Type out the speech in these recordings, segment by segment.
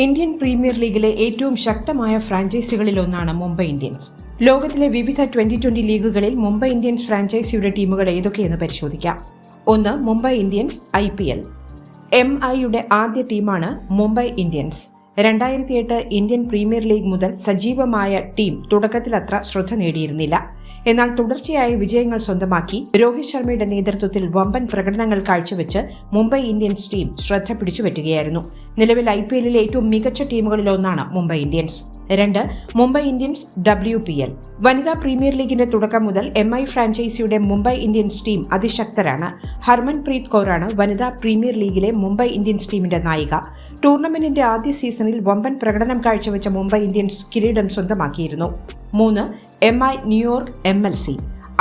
Indian premier ലീഗിലെ ഏറ്റവും ശക്തമായ ഫ്രാഞ്ചൈസികളിലൊന്നാണ് മുംബൈ ഇന്ത്യൻസ്. ലോകത്തിലെ വിവിധ 2020 ലീഗുകളിൽ മുംബൈ ഇന്ത്യൻസ് ഫ്രാഞ്ചൈസിയുടെ ടീമുകൾ ഏതൊക്കെയെന്ന് പരിശോധിക്കാം. 1. Mumbai Indians IPL. MIയുടെ ആദ്യ ടീമാണ് Mumbai Indians. 2008 Indian premier league മുതൽ സജീവമായ ടീം തുടക്കത്തിലത്ര ശ്രദ്ധ നേടിയിരുന്നില്ല. എന്നാൽ തുടർച്ചയായ വിജയങ്ങൾ സ്വന്തമാക്കി രോഹിത് ശർമ്മയുടെ നേതൃത്വത്തിൽ വമ്പൻ പ്രകടനങ്ങൾ കാഴ്ചവെച്ച് മുംബൈ ഇന്ത്യൻസ് ടീം ശ്രദ്ധ പിടിച്ചുപറ്റുകയായിരുന്നു. നിലവിൽ IPLലെ ഏറ്റവും മികച്ച ടീമുകളിലൊന്നാണ് Mumbai Indians. 2. Mumbai Indians WPL. വനിതാ പ്രീമിയർ ലീഗിന്റെ തുടക്കം മുതൽ MI ഫ്രാഞ്ചൈസിയുടെ മുംബൈ ഇന്ത്യൻസ് ടീം അതിശക്തരാണ്. ഹർമൻപ്രീത് കൗറാണ് വനിതാ പ്രീമിയർ ലീഗിലെ മുംബൈ ഇന്ത്യൻസ് ടീമിന്റെ നായിക. ടൂർണമെന്റിന്റെ ആദ്യ സീസണിൽ വമ്പൻ പ്രകടനം കാഴ്ചവെച്ച മുംബൈ ഇന്ത്യൻസ് കിരീടം സ്വന്തമാക്കിയിരുന്നു. 3. MI New York MLC.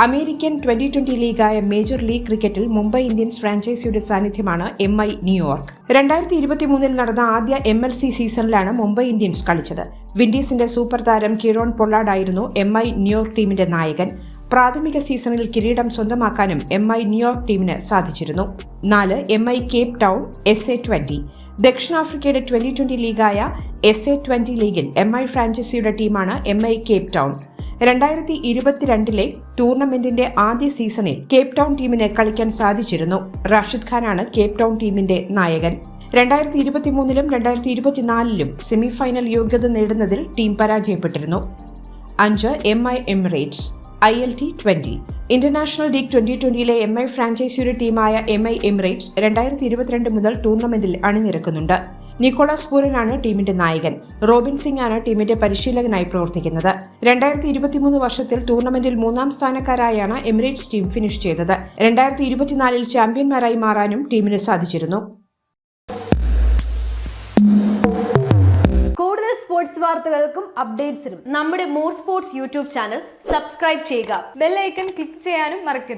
അമേരിക്കൻ 2020 ലീഗായ മേജർ ലീഗ് ക്രിക്കറ്റിൽ മുംബൈ ഇന്ത്യൻസ് ഫ്രാഞ്ചൈസിയുടെ സാന്നിധ്യമാണ് MI ന്യൂയോർക്ക്. 2023 നടന്ന ആദ്യ MLC സീസണിലാണ് മുംബൈ ഇന്ത്യൻസ് കളിച്ചത്. വിൻഡീസിന്റെ സൂപ്പർ താരം കിറോൺ പൊള്ളാർഡായിരുന്നു MI ന്യൂയോർക്ക് ടീമിന്റെ നായകൻ. പ്രാഥമിക സീസണിൽ കിരീടം സ്വന്തമാക്കാനും MI ന്യൂയോർക്ക് ടീമിന് സാധിച്ചിരുന്നു. 4. MI Cape town SA-20. ദക്ഷിണാഫ്രിക്കയുടെ 2020 ലീഗായ SA-20 ലീഗിൽ MI ഫ്രാഞ്ചൈസിയുടെ ടീമാണ് MI കേപ്പ് ടൗൺ. 2022 ടൂർണമെന്റിന്റെ ആദ്യ സീസണിൽ കേപ്പ് ടൗൺ ടീമിന് കളിക്കാൻ സാധിച്ചിരുന്നു. റാഷിദ് ഖാനാണ് കേപ്പ് ടൗൺ ടീമിന്റെ നായകൻ. 2023 2024 സെമിഫൈനൽ യോഗ്യത നേടുന്നതിൽ ടീം പരാജയപ്പെട്ടിരുന്നു. 5. MI Emirates ILT20. International league 2020 MI ഫ്രാഞ്ചൈസിയുടെ ടീമായ MI എമിറേറ്റ്സ് 2022 മുതൽ ടൂർണമെന്റിൽ അണിനിരക്കുന്നുണ്ട്. നിക്കോളാസ് പൂരനാണ് ടീമിന്റെ നായകൻ. റോബിൻ സിംഗ് ആണ് ടീമിന്റെ പരിശീലകനായി പ്രവർത്തിക്കുന്നത്. 2023 വർഷത്തിൽ ടൂർണമെന്റിൽ 3-ാം സ്ഥാനക്കാരായാണ് എമിറേറ്റ്സ് ടീം ഫിനിഷ് ചെയ്തത്. 2024 ചാമ്പ്യന്മാരായി മാറാനും ടീമിന് സാധിച്ചിരുന്നു. സ്പോർട്സ് വാർത്തകൾക്കും അപ്ഡേറ്റ്സിനും നമ്മുടെ more sports YouTube channel subscribe ചെയ്യുക. ബെൽ ഐക്കൺ ക്ലിക്ക് ചെയ്യാനും മറക്കരുത്.